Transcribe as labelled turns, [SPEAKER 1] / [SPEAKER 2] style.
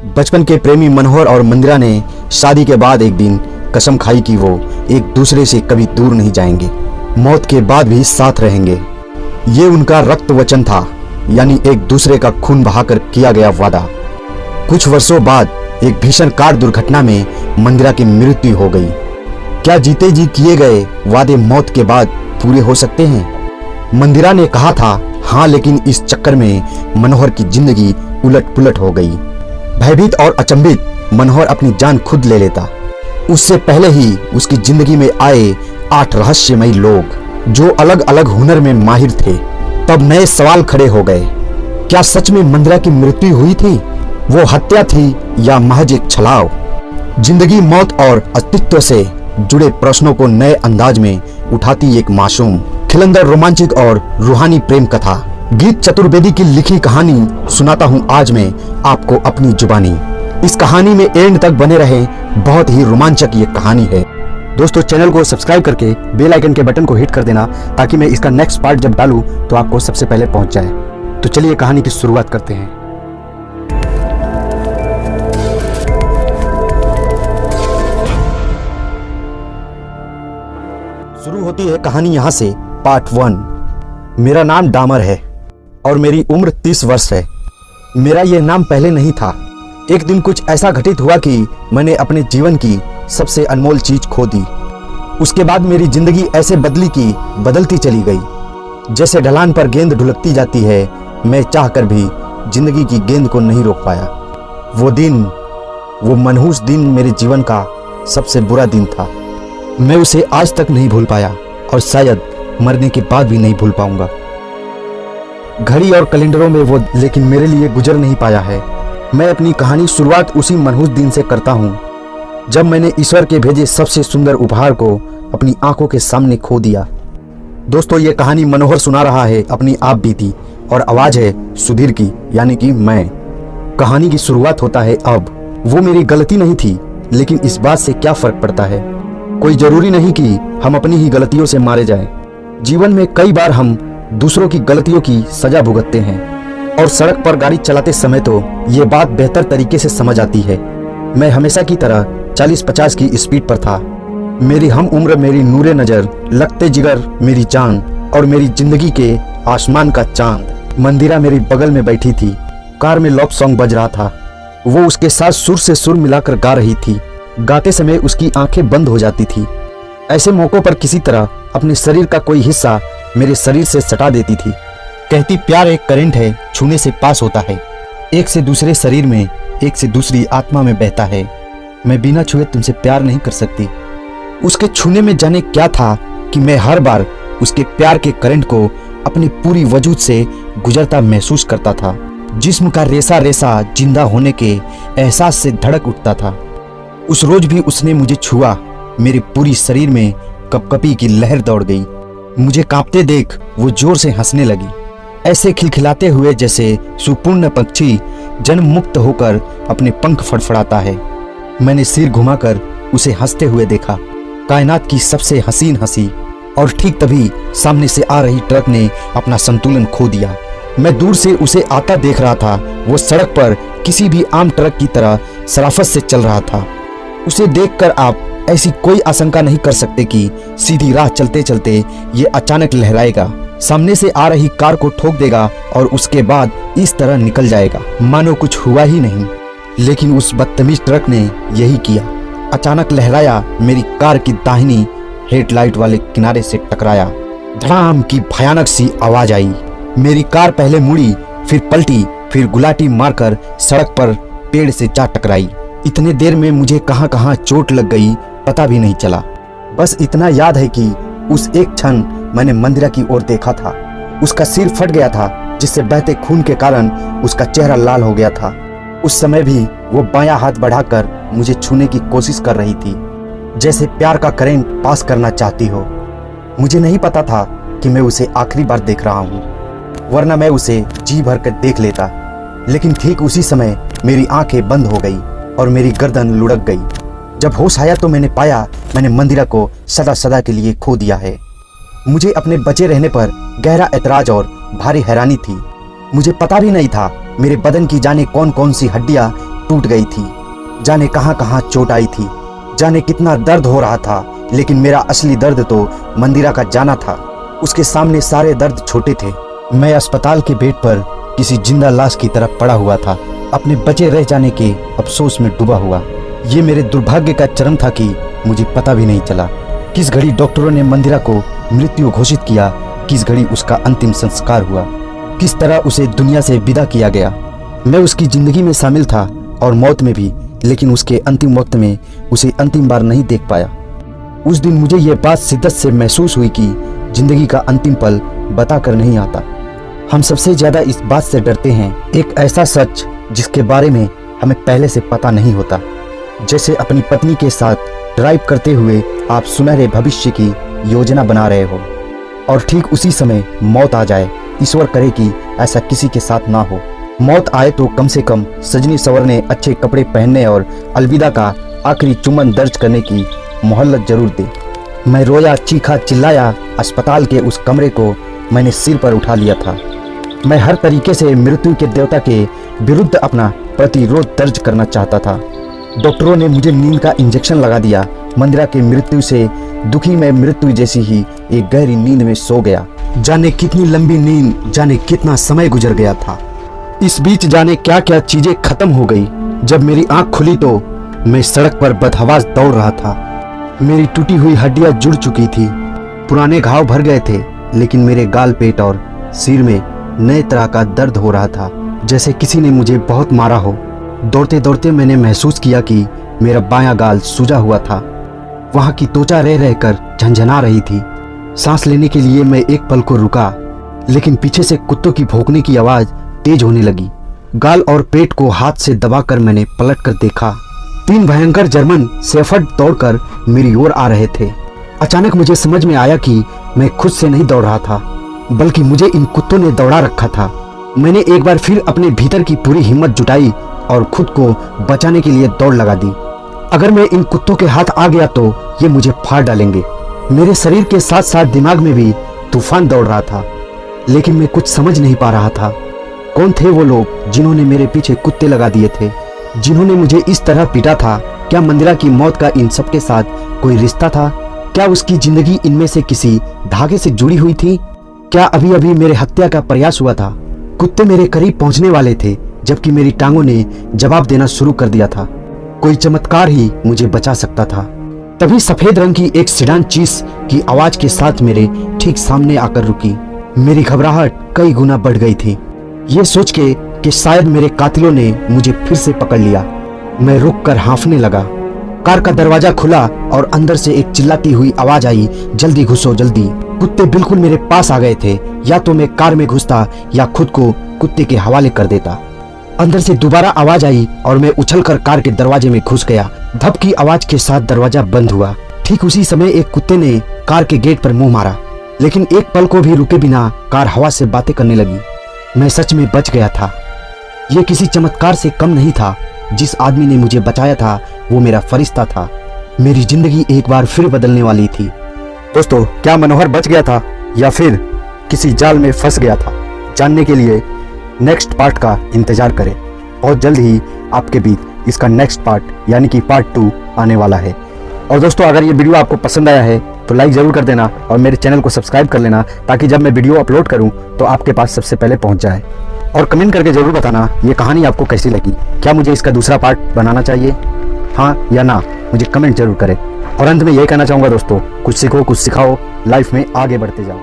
[SPEAKER 1] बचपन के प्रेमी मनोहर और मंदिरा ने शादी के बाद एक दिन कसम खाई कि वो एक दूसरे से कभी दूर नहीं जाएंगे, मौत के बाद भी साथ रहेंगे। ये उनका रक्त वचन था, यानी एक दूसरे का खून बहाकर किया गया वादा। कुछ वर्षों बाद एक भीषण कार दुर्घटना में मंदिरा की मृत्यु हो गई। क्या जीते जी किए गए वादे मौत के बाद पूरे हो सकते हैं? मंदिरा ने कहा था हाँ, लेकिन इस चक्कर में मनोहर की जिंदगी उलट पुलट हो गई। भयभीत और अचंभित मनोहर अपनी जान खुद ले लेता। उससे पहले ही उसकी जिंदगी में आए 8 रहस्यमयी लोग जो अलग अलग हुनर में माहिर थे। तब नए सवाल खड़े हो गए। क्या सच में मंदिरा की मृत्यु हुई थी? वो हत्या थी या महज एक छलाव? जिंदगी, मौत और अस्तित्व से जुड़े प्रश्नों को नए अंदाज में उठाती एक मासूम, खिलंदर, रोमांचक और रूहानी प्रेम कथा। गीत चतुर्वेदी की लिखी कहानी सुनाता हूँ आज मैं आपको अपनी जुबानी। इस कहानी में एंड तक बने रहे, बहुत ही रोमांचक ये कहानी है। दोस्तों, चैनल को सब्सक्राइब करके बेल आइकन के बटन को हिट कर देना ताकि मैं इसका नेक्स्ट पार्ट जब डालूं तो आपको सबसे पहले पहुंच जाए। तो चलिए कहानी की शुरुआत करते हैं। शुरू होती है कहानी यहाँ से, पार्ट 1। मेरा नाम डामर है और मेरी उम्र 30 वर्ष है। मेरा यह नाम पहले नहीं था। एक दिन कुछ ऐसा घटित हुआ कि मैंने अपने जीवन की सबसे अनमोल चीज खो दी। उसके बाद मेरी जिंदगी ऐसे बदली कि बदलती चली गई। जैसे ढलान पर गेंद ढुलकती जाती है, मैं चाहकर भी जिंदगी की गेंद को नहीं रोक पाया। वो मनहूस दिन मेरे जीवन का सबसे बुरा दिन था। मैं उसे आज तक नहीं भूल पाया और शायद मरने के बाद भी नहीं भूल पाऊंगा। घड़ी और कैलेंडरों में वो लेकिन मेरे लिए गुजर नहीं पाया है। मैं अपनी कहानी शुरुआत उसी मनहूस दिन से करता हूँ जब मैंने ईश्वर के भेजे सबसे सुंदर उपहार को अपनी आंखों के सामने खो दिया। दोस्तों, ये कहानी मनोहर सुना रहा है अपनी आप बीती, और आवाज है सुधीर की, यानी कि मैं। कहानी की शुरुआत होता है अब। वो मेरी गलती नहीं थी, लेकिन इस बात से क्या फर्क पड़ता है? कोई जरूरी नहीं कि हम अपनी ही गलतियों से मारे जाएं। जीवन में कई बार हम दूसरों की गलतियों की सजा भुगतते हैं, और सड़क पर गाड़ी चलाते समय तो ये बात बेहतर तरीके से समझ आती है। मैं हमेशा की तरह 40-50 की स्पीड पर था। मेरी हम उम्र, मेरी नूरे नजर, लगते जिगर मेरी जान और मेरी जिंदगी के आसमान का चांद। मंदिरा मेरी बगल में बैठी थी। कार में लव सॉन्ग बज रहा था। वो उसके साथ सुर से सुर मिलाकर गा रही थी। गाते समय उसकी आंखें बंद हो जाती थी। ऐसे मौकों पर किसी तरह अपने शरीर का कोई हिस्सा मेरे शरीर से सटा देती थी। कहती, प्यार एक करंट है, छूने से पास होता है। एक से दूसरे शरीर में, एक से दूसरी आत्मा में बहता है। मैं बिना छुए तुमसे प्यार नहीं कर सकती। उसके छूने में जाने क्या था कि मैं हर बार उसके प्यार के करंट को अपनी पूरी वजूद से गुजरता महसूस करता था। जिस्म का रेसा रेसा जिंदा होने के एहसास से धड़क उठता था। उस रोज भी उसने मुझे छुआ। मेरे पूरी शरीर में कपकपी की लहर दौड़ गई। मुझे कांपते देख वो जोर से हंसने लगी, ऐसे खिलखिलाते हुए जैसे सुपूर्ण पक्षी जन्म मुक्त होकर अपने पंख फड़फड़ाता है। मैंने सिर घुमाकर उसे हंसते हुए देखा। कायनात की सबसे हसीन हंसी। और ठीक तभी सामने से आ रही ट्रक ने अपना संतुलन खो दिया। मैं दूर से उसे आता देख रहा था। वो सड़क पर किसी भी आम ट्रक की तरह शराफत से चल रहा था। उसे देखकर आप ऐसी कोई आशंका नहीं कर सकते कि सीधी राह चलते चलते ये अचानक लहराएगा, सामने से आ रही कार को ठोक देगा और उसके बाद इस तरह निकल जाएगा मानो कुछ हुआ ही नहीं। लेकिन उस बदतमीज ट्रक ने यही किया। अचानक लहराया, मेरी कार की दाहिनी हेडलाइट वाले किनारे से टकराया। धड़ाम की भयानक सी आवाज आई। मेरी कार पहले मुड़ी, फिर पलटी, फिर गुलाटी मारकर सड़क पर पेड़ से जा टकराई। इतने देर में मुझे कहां कहां चोट लग गई पता भी नहीं चला। बस इतना याद है कि उस एक क्षण मैंने मंदिरा की ओर देखा था। उसका सिर फट गया था, जिससे बहते खून के कारण उसका चेहरा लाल हो गया था। उस समय भी वो बायां हाथ बढ़ाकर मुझे छूने की कोशिश कर रही थी, जैसे प्यार का करंट पास करना चाहती हो। मुझे नहीं पता था कि मैं उसे आखिरी बार देख रहा हूँ, वरना मैं उसे जी भर कर देख लेता। लेकिन ठीक उसी समय मेरी आंखें बंद हो गई और मेरी गर्दन लुढ़क गई। जब होश आया तो मैंने पाया मैंने मंदिरा को सदा सदा के लिए खो दिया है। मुझे अपने बचे रहने पर गहरा ऐतराज और भारी हैरानी थी। मुझे पता भी नहीं था मेरे बदन की जाने कौन कौन सी हड्डियां टूट गई थी। जाने कहां कहां चोट आई थी, जाने कितना दर्द हो रहा था, लेकिन मेरा असली दर्द तो मंदिरा का जाना था। उसके सामने सारे दर्द छोटे थे। मैं अस्पताल के बेड पर किसी जिंदा लाश की तरह पड़ा हुआ था, अपने बचे रह जाने के अफसोस में डूबा हुआ। ये मेरे दुर्भाग्य का चरम था कि मुझे पता भी नहीं चला किस घड़ी डॉक्टरों ने मंदिरा को मृत्यु घोषित किया, किस घड़ी उसका अंतिम संस्कार हुआ, किस तरह उसे दुनिया से विदा किया गया। मैं उसकी जिंदगी में शामिल था और मौत में भी, लेकिन उसके अंतिम वक्त में उसे अंतिम बार नहीं देख पाया। उस दिन मुझे यह बात शिद्दत से महसूस हुई कि जिंदगी का अंतिम पल बता कर नहीं आता। हम सबसे ज्यादा इस बात से डरते हैं, एक ऐसा सच जिसके बारे में हमें पहले से पता नहीं होता। जैसे अपनी पत्नी के साथ ड्राइव करते हुए आप सुनहरे भविष्य की योजना बना रहे हो और ठीक उसी समय मौत आ जाए। ईश्वर करे कि ऐसा किसी के साथ ना हो। मौत आए तो कम से कम सजनी संवरने, अच्छे कपड़े पहनने और अलविदा का आखिरी चुम्बन दर्ज करने की मोहल्लत जरूर दे। मैं रोया, चीखा, चिल्लाया। अस्पताल के उस कमरे को मैंने सिर पर उठा लिया था। मैं हर तरीके से मृत्यु के देवता के विरुद्ध अपना प्रतिरोध दर्ज करना चाहता था। डॉक्टरों ने मुझे नींद का इंजेक्शन लगा दिया। मंदिरा की मृत्यु से दुखी मैं मृत्यु जैसी ही एक गहरी नींद में सो गया। जाने कितनी लंबी नींद, जाने कितना समय गुजर गया था। इस बीच जाने क्या क्या चीजें खत्म हो गई। जब मेरी आंख खुली तो मैं सड़क पर बदहवास दौड़ रहा था। मेरी टूटी हुई हड्डियां जुड़ चुकी थी, पुराने घाव भर गए थे, लेकिन मेरे गाल, पेट और सिर में नए तरह का दर्द हो रहा था, जैसे किसी ने मुझे बहुत मारा हो। दौड़ते दौड़ते मैंने महसूस किया कि मेरा बायां गाल सूजा हुआ था। वहां की त्वचा रह रहकर झंझना रही थी। सांस लेने के लिए मैं एक पल को रुका, लेकिन पीछे से कुत्तों की भौंकने की आवाज तेज होने लगी। गाल और पेट को हाथ से दबाकर मैंने पलट कर देखा। 3 भयंकर जर्मन शेफर्ड दौड़कर मेरी ओर आ रहे थे। अचानक मुझे समझ में आया कि मैं खुद से नहीं दौड़ रहा था, बल्कि मुझे इन कुत्तों ने दौड़ा रखा था। मैंने एक बार फिर अपने भीतर की पूरी हिम्मत जुटाई और खुद को बचाने के लिए दौड़ लगा दी। अगर मैं इन कुत्तों के हाथ आ गया तो ये मुझे फाड़ डालेंगे। मेरे शरीर के साथ साथ दिमाग में भी तूफान दौड़ रहा था, लेकिन मैं कुछ समझ नहीं पा रहा था। कौन थे वो लोग जिन्होंने मेरे पीछे कुत्ते लगा दिए थे, जिन्होंने मुझे इस तरह पीटा था? क्या मंदिरा की मौत का इन सब के साथ कोई रिश्ता था? क्या उसकी जिंदगी इनमें से किसी धागे से जुड़ी हुई थी? क्या अभी अभी मेरे हत्या का प्रयास हुआ था? कुत्ते मेरे करीब पहुंचने वाले थे, जबकि मेरी टांगों ने जवाब देना शुरू कर दिया था। कोई चमत्कार ही मुझे बचा सकता था। तभी सफेद रंग की एक सेडान चीज की आवाज के साथ मेरे ठीक सामने आकर रुकी। मेरी घबराहट कई गुना बढ़ गई थी, ये सोच के कि शायद मेरे कातिलों ने मुझे फिर से पकड़ लिया। मैं रुककर हाँफने लगा। कार का दरवाजा खुला और अंदर से एक चिल्लाती हुई आवाज आई, जल्दी घुसो जल्दी। कुत्ते बिल्कुल मेरे पास आ गए थे। या तो मैं कार में घुसता या खुद को कुत्ते के हवाले कर देता। अंदर से दोबारा आवाज आई और मैं उछलकर कार के दरवाजे में घुस गया। धप की आवाज के साथ दरवाजा बंद हुआ। ठीक उसी समय एक कुत्ते ने कार के गेट पर मुंह मारा, लेकिन एक पल को भी रुके बिना कार हवा से बातें करने लगी। मैं सच में बच गया था। यह किसी चमत्कार से कम नहीं था। जिस आदमी ने मुझे बचाया था वो मेरा फरिश्ता था। मेरी जिंदगी एक बार फिर बदलने वाली थी। दोस्तों, क्या मनोहर बच गया था या फिर किसी जाल में फंस गया था? जानने के लिए नेक्स्ट पार्ट का इंतजार करें। बहुत जल्द ही आपके बीच इसका नेक्स्ट पार्ट यानी कि पार्ट 2 आने वाला है। और दोस्तों, अगर ये वीडियो आपको पसंद आया है तो लाइक ज़रूर कर देना और मेरे चैनल को सब्सक्राइब कर लेना, ताकि जब मैं वीडियो अपलोड करूं तो आपके पास सबसे पहले पहुंच जाए। और कमेंट करके ज़रूर बताना ये कहानी आपको कैसी लगी। क्या मुझे इसका दूसरा पार्ट बनाना चाहिए, हाँ या ना? मुझे कमेंट जरूर करें। और अंत में यही कहना चाहूँगा दोस्तों, कुछ सीखो, कुछ सिखाओ, लाइफ में आगे बढ़ते जाओ।